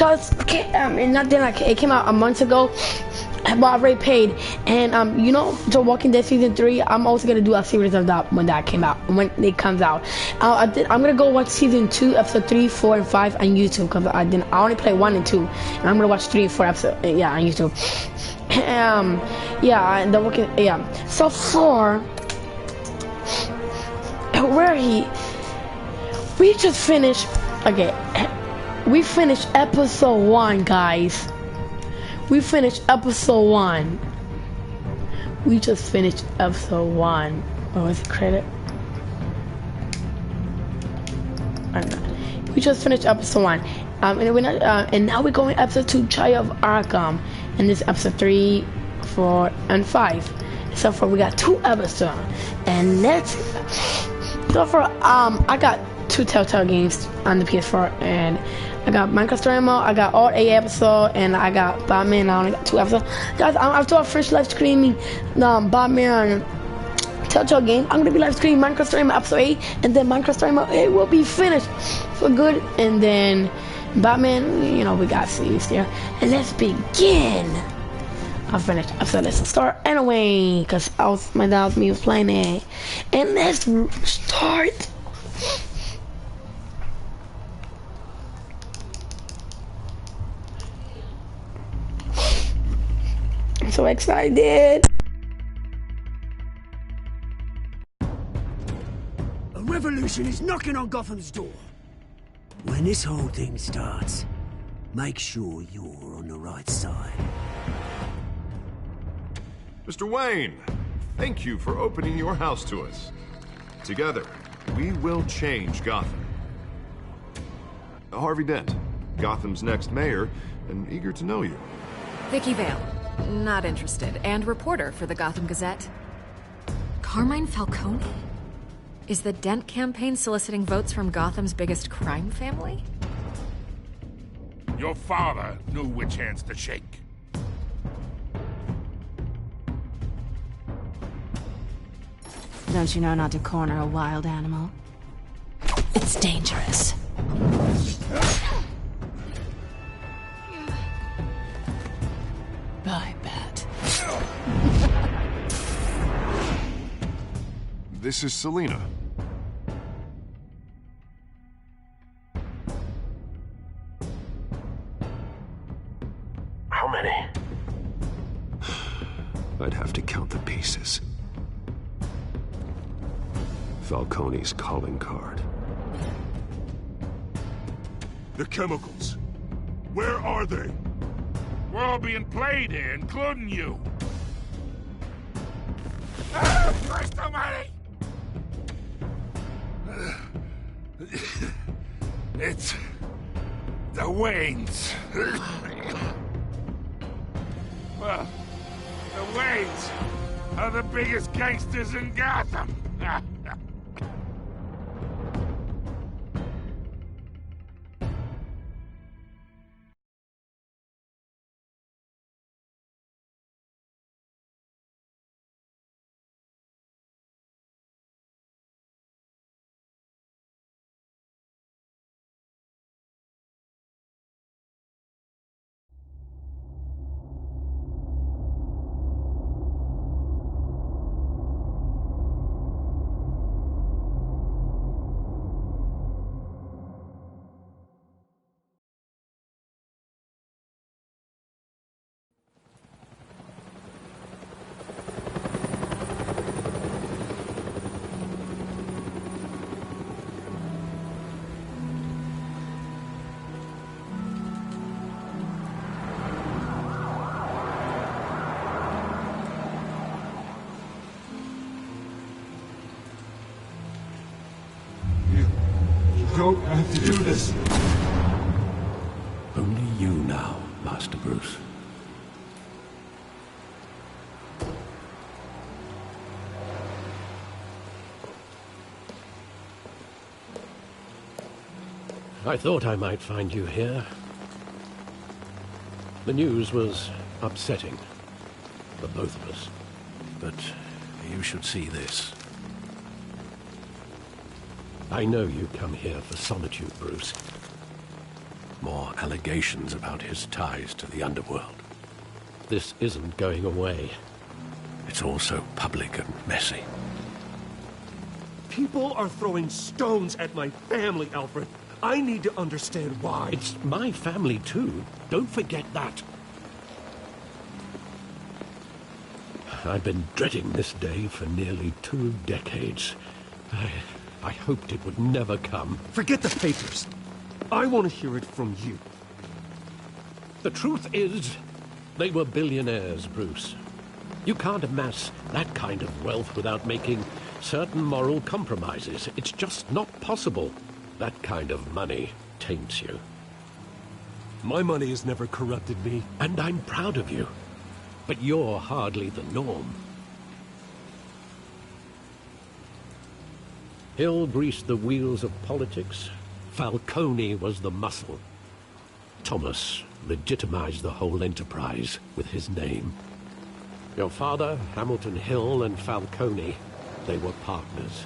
just and not then like it came out a month ago, but I already paid. And you know, The Walking Dead season 3. I'm also gonna do a series of that when that came out, when it comes out. I'm gonna go watch season 2, episode 3, 4, and 5 on YouTube because I only play 1 and 2, and I'm gonna watch 3 and 4 episodes on YouTube. The Walking So far, we just finished. Okay, we finished episode 1, guys. We finished episode 1. We just finished episode 1. Oh, is it credit? We just finished episode 1. And now we're going episode 2, Trial of Arkham. And this is episode 3, 4, and 5. So far, we got 2 episodes. And so far, I got 2 Telltale games on the PS4, and I got Minecraft Story Mode, I got all 8 episodes, and I got Batman. I only got 2 episodes. Guys, after I finish live streaming Batman Telltale game, I'm gonna be live streaming Minecraft Story Mode episode 8, and then Minecraft Story Mode 8 will be finished for good, and then Batman, you know, we got series there. And let's begin. I finished episode. Let's start anyway, because my dad was playing it, and let's start. I'm so excited. A revolution is knocking on Gotham's door. When this whole thing starts, make sure you're on the right side. Mr. Wayne, thank you for opening your house to us. Together, we will change Gotham. Harvey Dent, Gotham's next mayor, and eager to know you. Vicky Vale, not interested, and reporter for the Gotham Gazette. Carmine Falcone? Is the Dent campaign soliciting votes from Gotham's biggest crime family? Your father knew which hands to shake. Don't you know not to corner a wild animal? It's dangerous. I bet. This is Selina. How many? I'd have to count the pieces. Falcone's calling card. The chemicals. Where are they? We're all being played here, including you. Christ almighty! It's the Waynes. Well, the Waynes are the biggest gangsters in Gotham. don't have to do this. Only you now, Master Bruce. I thought I might find you here. The news was upsetting for both of us. But you should see this. I know you come here for solitude, Bruce. more allegations about his ties to the underworld. This isn't going away. It's all so public and messy. People are throwing stones at my family, Alfred. I need to understand why. It's my family, too. Don't forget that. I've been dreading this day for nearly 2 decades. I hoped it would never come. Forget the papers. I want to hear it from you. The truth is, they were billionaires, Bruce. You can't amass that kind of wealth without making certain moral compromises. It's just not possible. That kind of money taints you. My money has never corrupted me. And I'm proud of you. But you're hardly the norm. Hill greased the wheels of politics. Falcone was the muscle. Thomas legitimized the whole enterprise with his name. Your father, Hamilton Hill, and Falcone, they were partners.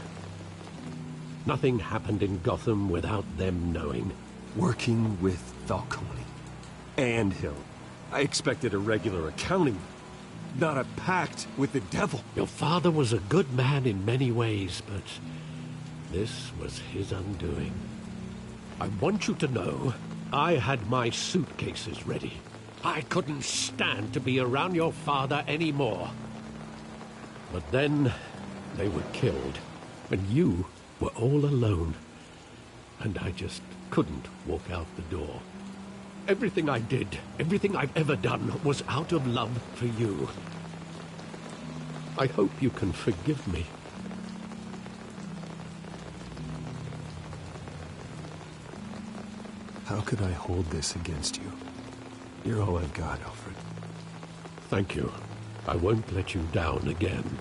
Nothing happened in Gotham without them knowing. Working with Falcone and Hill. I expected a regular accounting, not a pact with the devil. Your father was a good man in many ways, but this was his undoing. I want you to know, I had my suitcases ready. I couldn't stand to be around your father anymore. But then they were killed, and you were all alone. And I just couldn't walk out the door. Everything I did, everything I've ever done, was out of love for you. I hope you can forgive me. How could I hold this against you? You're all I've got, Alfred. Thank you. I won't let you down again.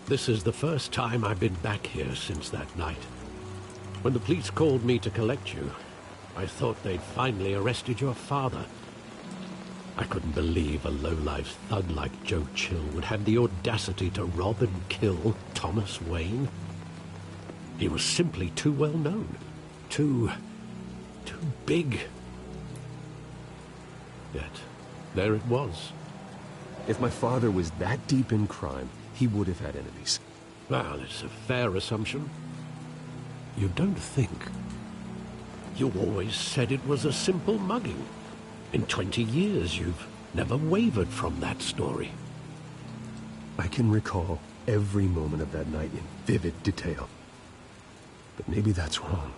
This is the first time I've been back here since that night. When the police called me to collect you, I thought they'd finally arrested your father. I couldn't believe a low-life thug like Joe Chill would have the audacity to rob and kill Thomas Wayne. He was simply too well known. Too big. Yet, there it was. If my father was that deep in crime, he would have had enemies. Well, it's a fair assumption. You don't think. You always said it was a simple mugging. In 20 years, you've never wavered from that story. I can recall every moment of that night in vivid detail. But maybe that's wrong.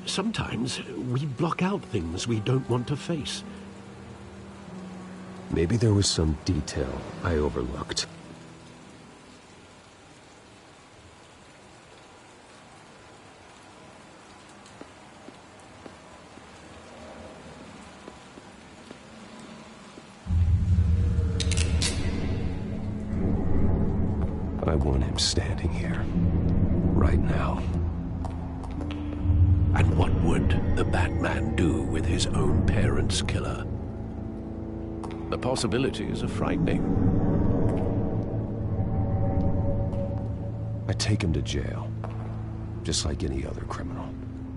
Sometimes we block out things we don't want to face. Maybe there was some detail I overlooked. I want him standing here, right now. And what would the Batman do with his own parents' killer? The possibilities are frightening. I take him to jail, just like any other criminal.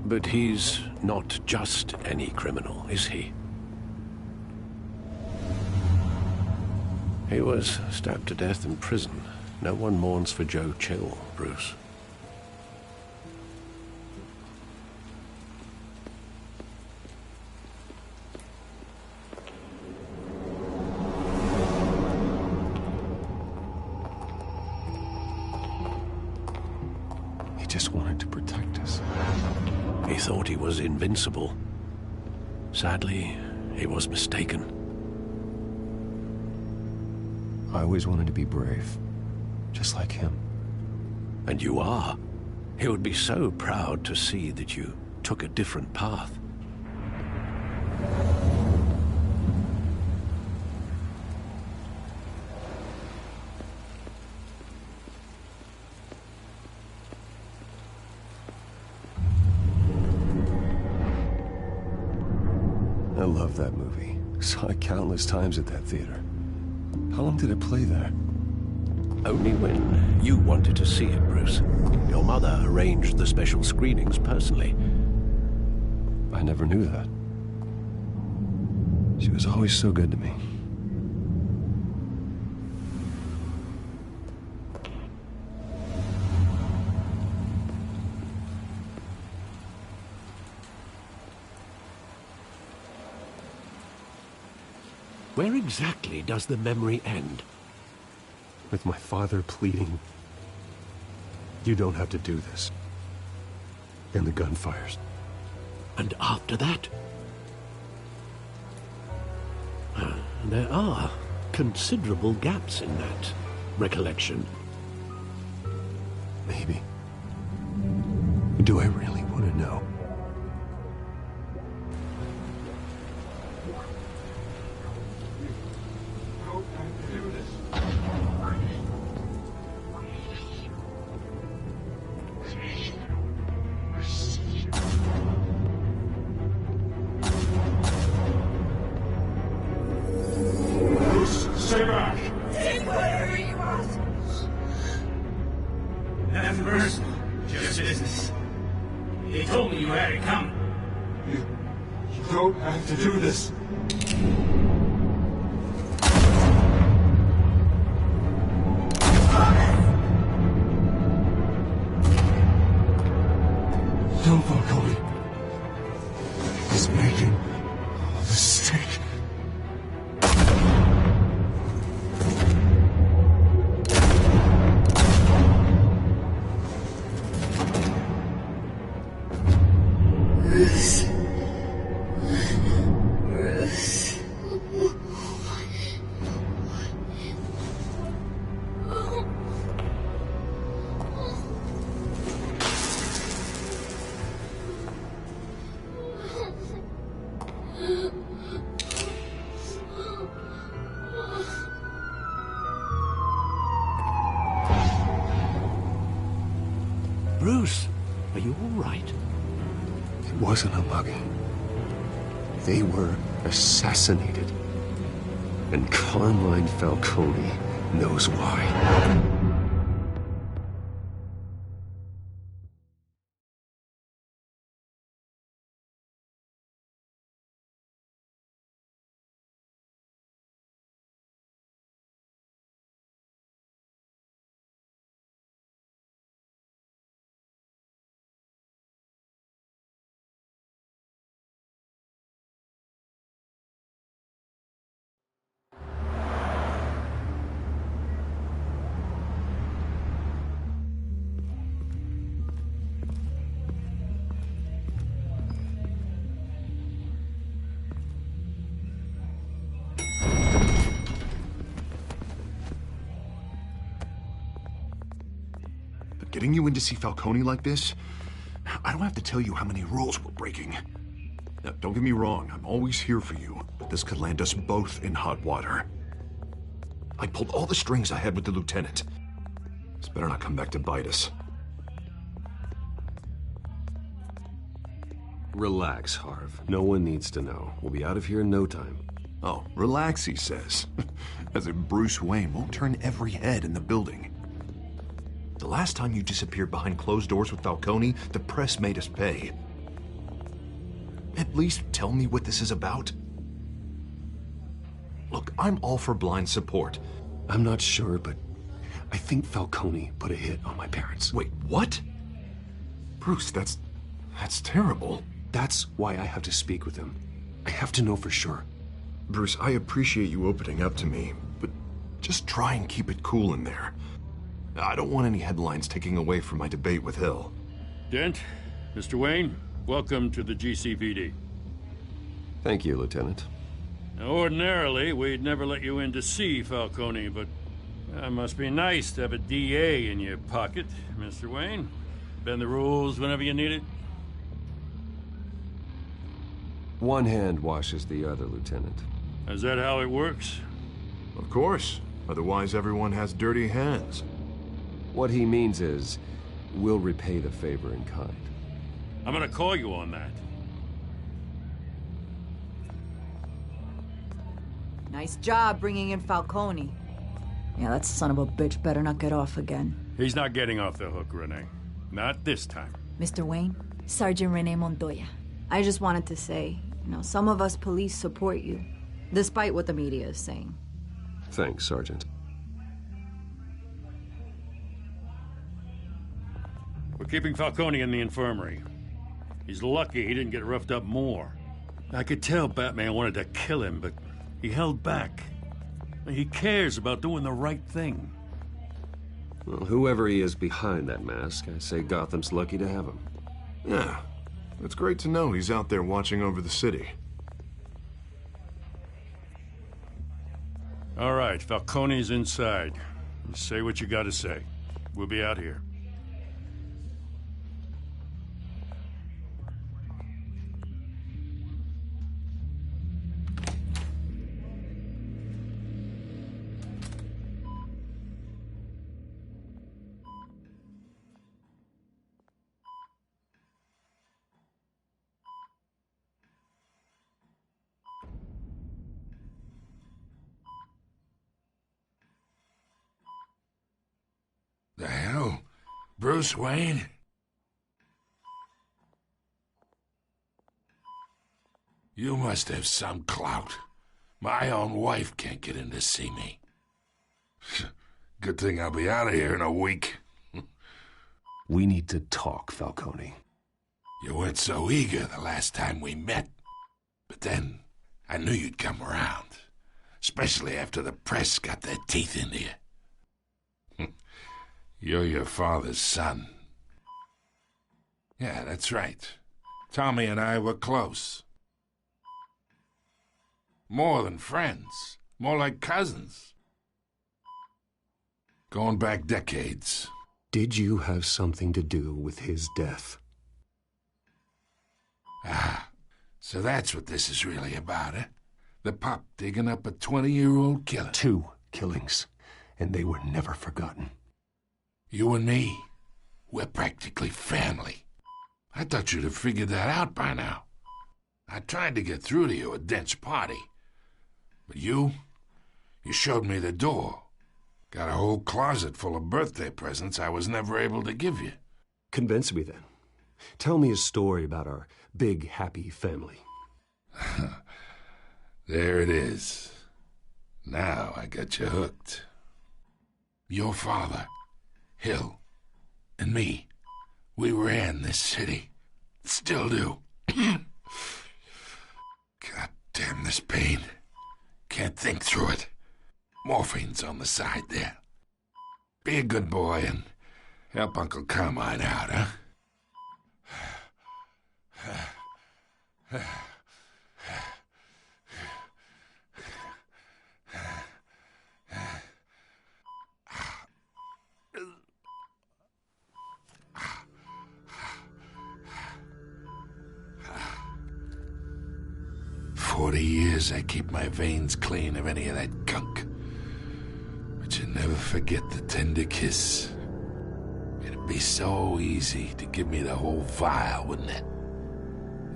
But he's not just any criminal, is he? He was stabbed to death in prison. No one mourns for Joe Chill, Bruce. He just wanted to protect us. He thought he was invincible. Sadly, he was mistaken. I always wanted to be brave. Just like him. And you are. He would be so proud to see that you took a different path. I love that movie. Saw it countless times at that theater. How long did it play there? Only when you wanted to see it, Bruce. Your mother arranged the special screenings personally. I never knew that. She was always so good to me. Where exactly does the memory end? With my father pleading, "You don't have to do this." And the gunfires. And after that? There are considerable gaps in that recollection. Maybe. Do I really want to know? Stay back! Take whatever you want! Nothing personal, just business. They told me you had it coming. You don't have to do this. No, Falcone. He's making a mistake. Bruce. Bruce. Bruce, are you all right? It wasn't a mugging. They were assassinated. And Carmine Falcone knows why. Getting you in to see Falcone like this, I don't have to tell you how many rules we're breaking. Now, don't get me wrong, I'm always here for you, but this could land us both in hot water. I pulled all the strings I had with the lieutenant. This better not come back to bite us. Relax, Harv. No one needs to know. We'll be out of here in no time. Oh, relax, he says. As if Bruce Wayne won't turn every head in the building. The last time you disappeared behind closed doors with Falcone, the press made us pay. At least tell me what this is about. Look, I'm all for blind support. I'm not sure, but I think Falcone put a hit on my parents. Wait, what? Bruce, that's terrible. That's why I have to speak with him. I have to know for sure. Bruce, I appreciate you opening up to me, but just try and keep it cool in there. I don't want any headlines taking away from my debate with Hill. Dent, Mr. Wayne, welcome to the GCPD. Thank you, Lieutenant. Now, ordinarily, we'd never let you in to see Falcone, but it must be nice to have a DA in your pocket, Mr. Wayne. Bend the rules whenever you need it. One hand washes the other, Lieutenant. Is that how it works? Of course. Otherwise, everyone has dirty hands. What he means is, we'll repay the favor in kind. I'm gonna call you on that. Nice job bringing in Falcone. Yeah, that son of a bitch better not get off again. He's not getting off the hook, Renee. Not this time. Mr. Wayne, Sergeant Renee Montoya. I just wanted to say, some of us police support you, despite what the media is saying. Thanks, Sergeant. We're keeping Falcone in the infirmary. He's lucky he didn't get roughed up more. I could tell Batman wanted to kill him, but he held back. He cares about doing the right thing. Well, whoever he is behind that mask, I say Gotham's lucky to have him. Yeah, it's great to know he's out there watching over the city. All right, Falcone's inside. Say what you gotta say. We'll be out here. The hell? Bruce Wayne? You must have some clout. My own wife can't get in to see me. Good thing I'll be out of here in a week. We need to talk, Falcone. You weren't so eager the last time we met. But then, I knew you'd come around. Especially after the press got their teeth into you. You're your father's son. Yeah, that's right. Tommy and I were close. More than friends. More like cousins. Going back decades. Did you have something to do with his death? Ah, so that's what this is really about, eh? The pup digging up a 20-year-old killer. 2 killings, and they were never forgotten. You and me, we're practically family. I thought you'd have figured that out by now. I tried to get through to you at Dent's party. But you showed me the door. Got a whole closet full of birthday presents I was never able to give you. Convince me then. Tell me a story about our big, happy family. There it is. Now I got you hooked. Your father, Hill, and me, we ran this city. Still do. God damn this pain. Can't think through it. Morphine's on the side there. Be a good boy and help Uncle Carmine out, huh? 40 years I keep my veins clean of any of that gunk. But you never forget the tender kiss. It'd be so easy to give me the whole vial, wouldn't it?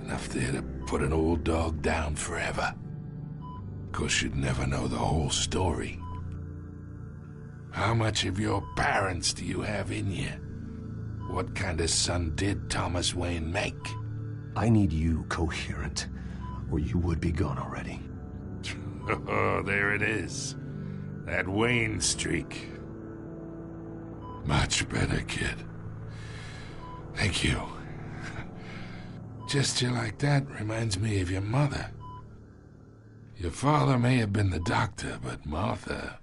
Enough there to put an old dog down forever. Of course, you'd never know the whole story. How much of your parents do you have in you? What kind of son did Thomas Wayne make? I need you coherent, or you would be gone already. Oh, there it is. That Wayne streak. Much better, kid. Thank you. Gesture like that reminds me of your mother. Your father may have been the doctor, but Martha,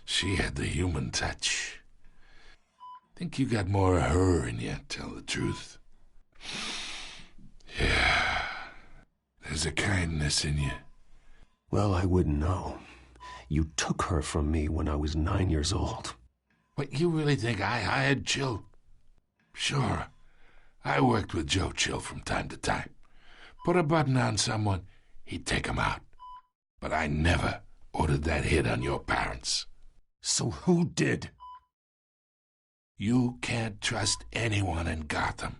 she had the human touch. Think you got more of her in you, tell the truth. Yeah, there's a kindness in you. Well, I wouldn't know. You took her from me when I was 9 years old. What, you really think I hired Chill? Sure. I worked with Joe Chill from time to time. Put a button on someone, he'd take 'em out. But I never ordered that hit on your parents. So who did? You can't trust anyone in Gotham.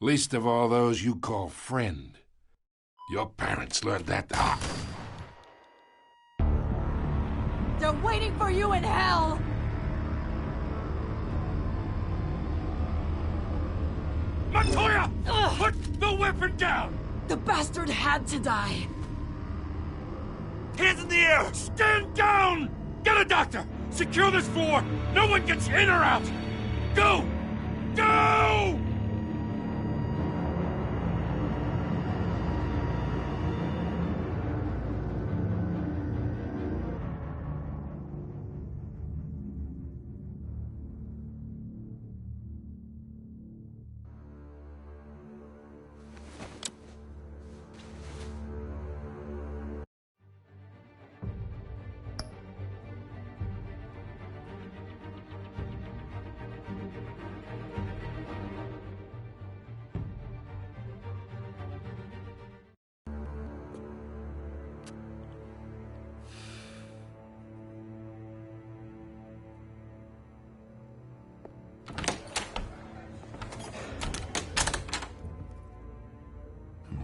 Least of all those you call friend. Your parents learned that. Don't waiting for you in hell! Montoya! Put the weapon down! The bastard had to die. Hands in the air! Stand down! Get a doctor! Secure this floor! No one gets in or out! Go! Go!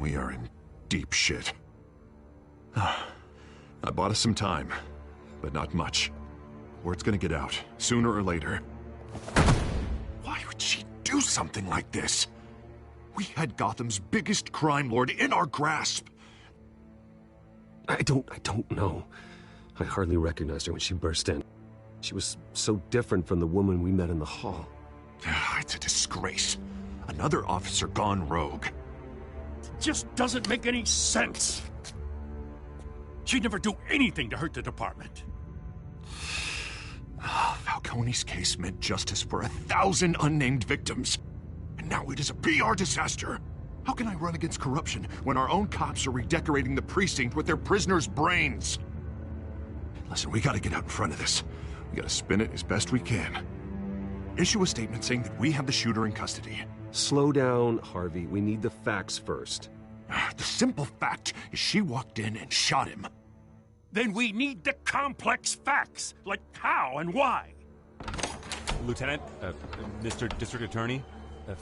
We are in deep shit. I bought us some time, but not much. Word's gonna get out, sooner or later. Why would she do something like this? We had Gotham's biggest crime lord in our grasp. I don't know. I hardly recognized her when she burst in. She was so different from the woman we met in the hall. It's a disgrace. Another officer gone rogue. Just doesn't make any sense. She'd never do anything to hurt the department. Falcone's case meant justice for 1,000 unnamed victims. And now it is a PR disaster. How can I run against corruption when our own cops are redecorating the precinct with their prisoners' brains? Listen, we gotta get out in front of this. We gotta spin it as best we can. Issue a statement saying that we have the shooter in custody. Slow down, Harvey. We need the facts first. The simple fact is she walked in and shot him. Then we need the complex facts, like how and why. Lieutenant, Mr. District Attorney,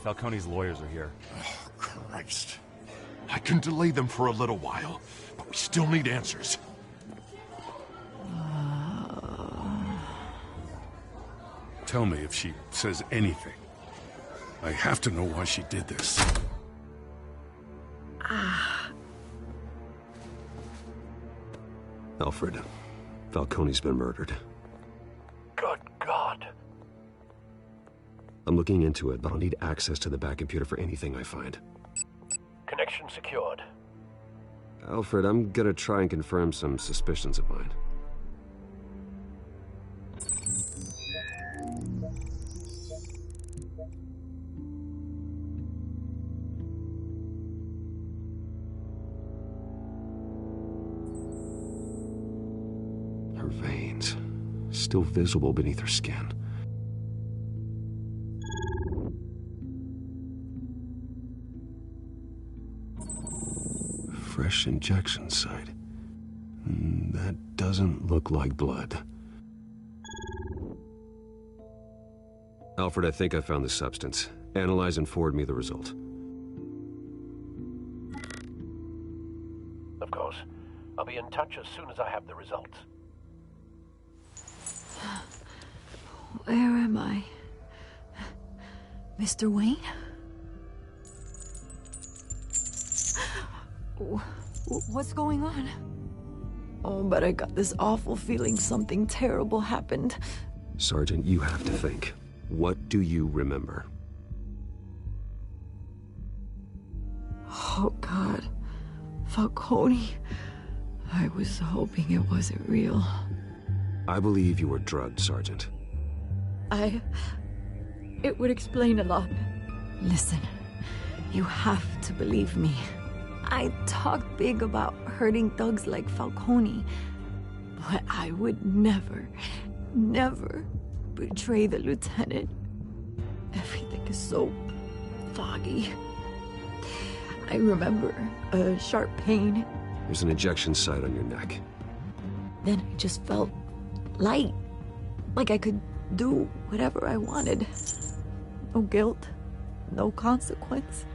Falcone's lawyers are here. Oh, Christ. I can delay them for a little while, but we still need answers. Tell me if she says anything. I have to know why she did this. Alfred, Falcone's been murdered. Good God. I'm looking into it, but I'll need access to the back computer for anything I find. Connection secured. Alfred, I'm gonna try and confirm some suspicions of mine. Her veins, still visible beneath her skin. Fresh injection site. That doesn't look like blood. Alfred, I think I found the substance. Analyze and forward me the result. Of course. I'll be in touch as soon as I have the results. Where am I? Mr. Wayne? What's going on? Oh, but I got this awful feeling something terrible happened. Sergeant, you have to think. What do you remember? Oh, God. Falcone. I was hoping it wasn't real. I believe you were drugged, Sergeant. It would explain a lot. Listen, you have to believe me. I talk big about hurting thugs like Falcone, but I would never betray the lieutenant. Everything is so foggy. I remember a sharp pain. There's an injection site on your neck. Then I just felt light, like I could do whatever I wanted. No guilt, no consequence.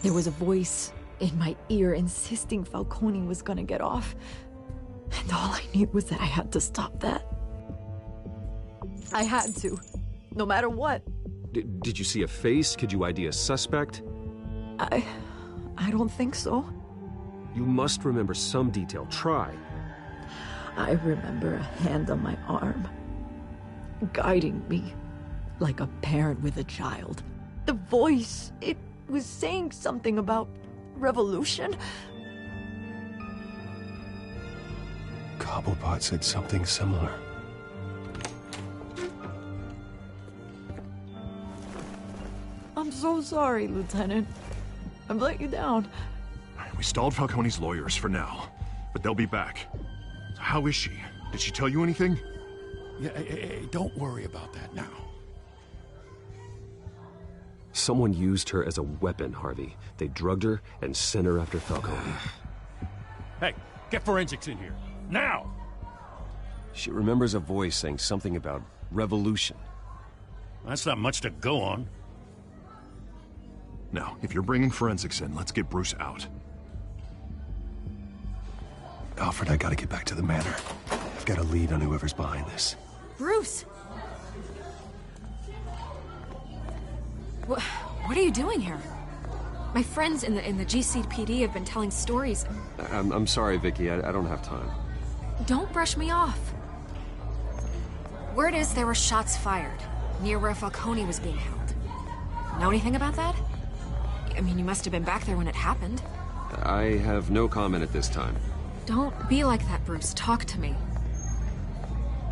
There was a voice in my ear insisting Falcone was gonna get off. And And all I knew was that I had to stop that. I had to. No matter what. Did you see a face? Could you ID a suspect? I don't think so. You must remember some detail. Try. I remember a hand on my arm, guiding me like a parent with a child. The voice, it was saying something about revolution. Cobblepot said something similar. I'm so sorry, Lieutenant. I've let you down. We stalled Falcone's lawyers for now, but they'll be back. So how is she? Did she tell you anything? Yeah, hey, don't worry about that now. Someone used her as a weapon, Harvey. They drugged her and sent her after Falcone. Hey, get forensics in here. Now! She remembers a voice saying something about revolution. That's not much to go on. Now, if you're bringing forensics in, let's get Bruce out. Alfred, I gotta get back to the manor. I've got a lead on whoever's behind this. Bruce! What are you doing here? My friends in the GCPD have been telling stories. I'm sorry, Vicky. I don't have time. Don't brush me off. Word is there were shots fired near where Falcone was being held. Know anything about that? I mean, you must have been back there when it happened. I have no comment at this time. Don't be like that, Bruce. Talk to me.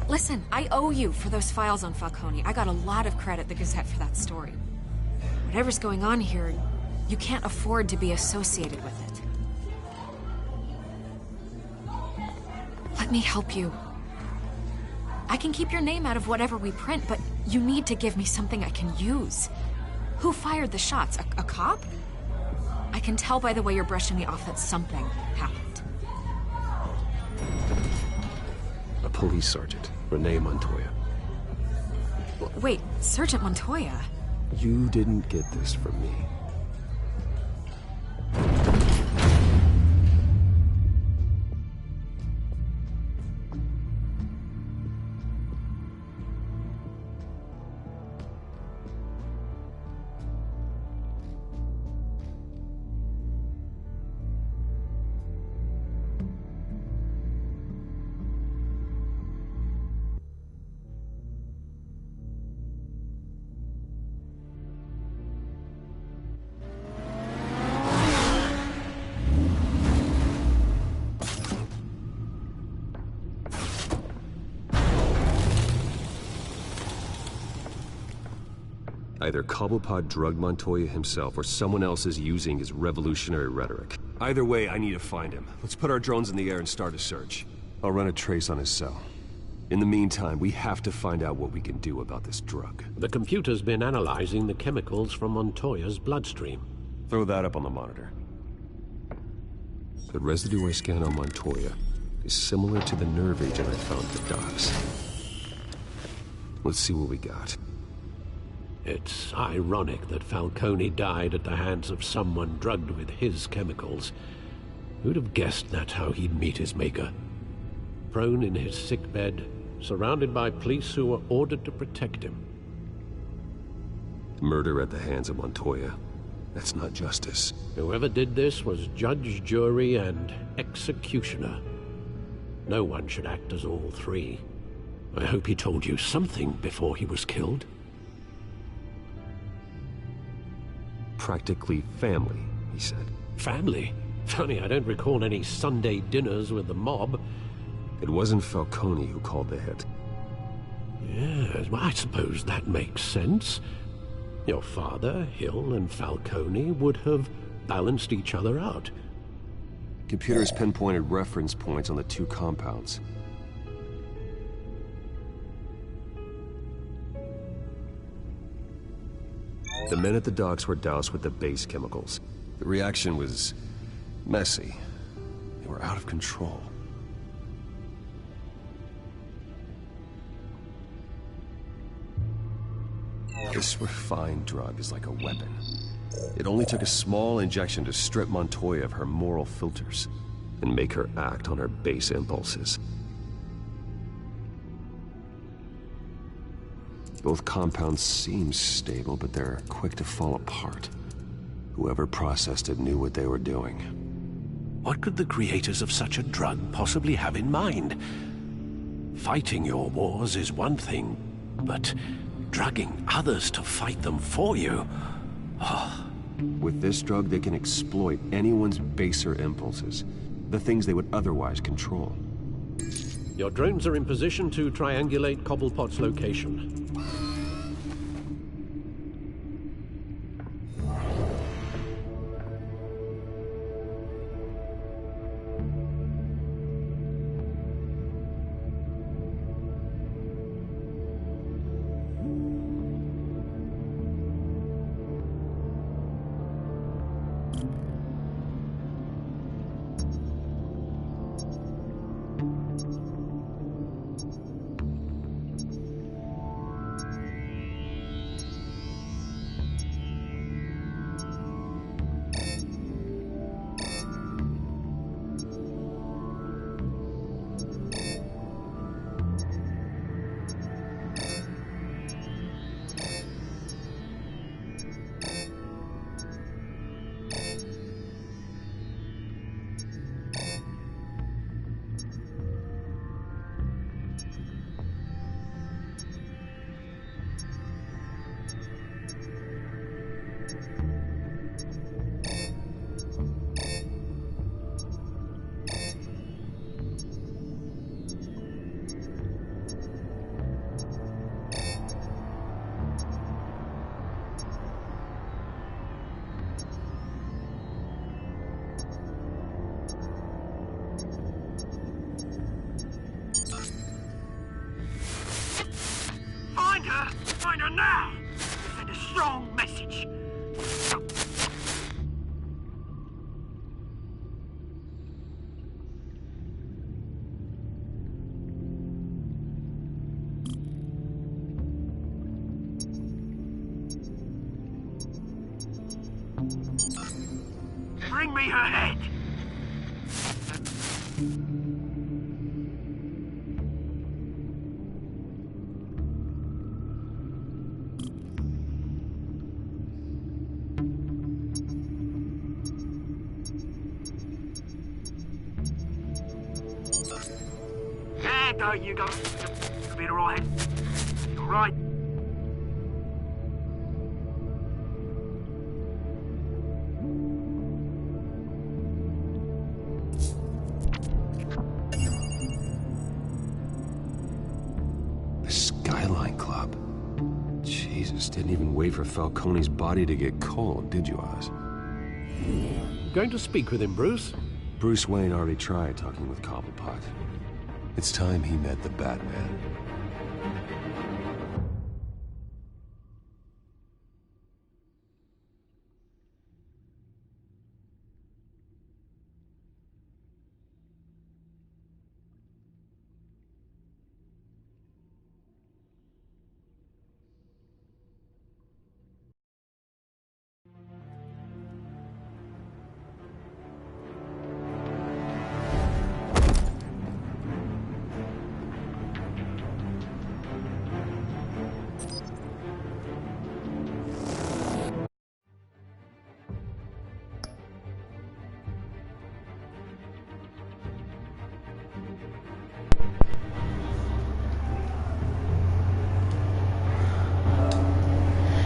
Listen, I owe you for those files on Falcone. I got a lot of credit at the Gazette for that story. Whatever's going on here, you can't afford to be associated with it. Let me help you. I can keep your name out of whatever we print, but you need to give me something I can use. Who fired the shots? A cop? I can tell by the way you're brushing me off that something happened. A police sergeant, Renee Montoya. Wait, Sergeant Montoya? You didn't get this from me. Either Cobblepot drugged Montoya himself, or someone else is using his revolutionary rhetoric. Either way, I need to find him. Let's put our drones in the air and start a search. I'll run a trace on his cell. In the meantime, we have to find out what we can do about this drug. The computer's been analyzing the chemicals from Montoya's bloodstream. Throw that up on the monitor. The residue I scanned on Montoya is similar to the nerve agent I found at the docks. Let's see what we got. It's ironic that Falcone died at the hands of someone drugged with his chemicals. Who'd have guessed that's how he'd meet his maker? Prone in his sickbed, surrounded by police who were ordered to protect him. Murder at the hands of Montoya. That's not justice. Whoever did this was judge, jury, and executioner. No one should act as all three. I hope he told you something before he was killed. Practically family, he said. Family? Funny, I don't recall any Sunday dinners with the mob. It wasn't Falcone who called the hit. Yes, well, I suppose that makes sense. Your father, Hill, and Falcone would have balanced each other out. Computers pinpointed reference points on the two compounds. The men at the docks were doused with the base chemicals. The reaction was messy. They were out of control. This refined drug is like a weapon. It only took a small injection to strip Montoya of her moral filters. and make her act on her base impulses. Both compounds seem stable, but they're quick to fall apart. Whoever processed it knew what they were doing. What could the creators of such a drug possibly have in mind? Fighting your wars is one thing, but drugging others to fight them for you? Oh. With this drug, they can exploit anyone's baser impulses, the things they would otherwise control. Your drones are in position to triangulate Cobblepot's location. Find her now! Send a strong message. Bring me her head! There you go. You'll be alright. You're right. The Skyline Club. Jesus, didn't even wait for Falcone's body to get cold, did you, Oz? Going to speak with him, Bruce? Bruce Wayne already tried talking with Cobblepot. It's time he met the Batman.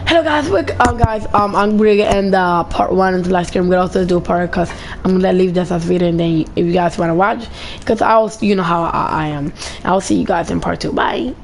Hello guys, I'm gonna end part 1 until I screen. We're gonna also do a part because I'm gonna leave this as video, and then if you guys want to watch, because you know how I am. I'll see you guys in part 2. Bye.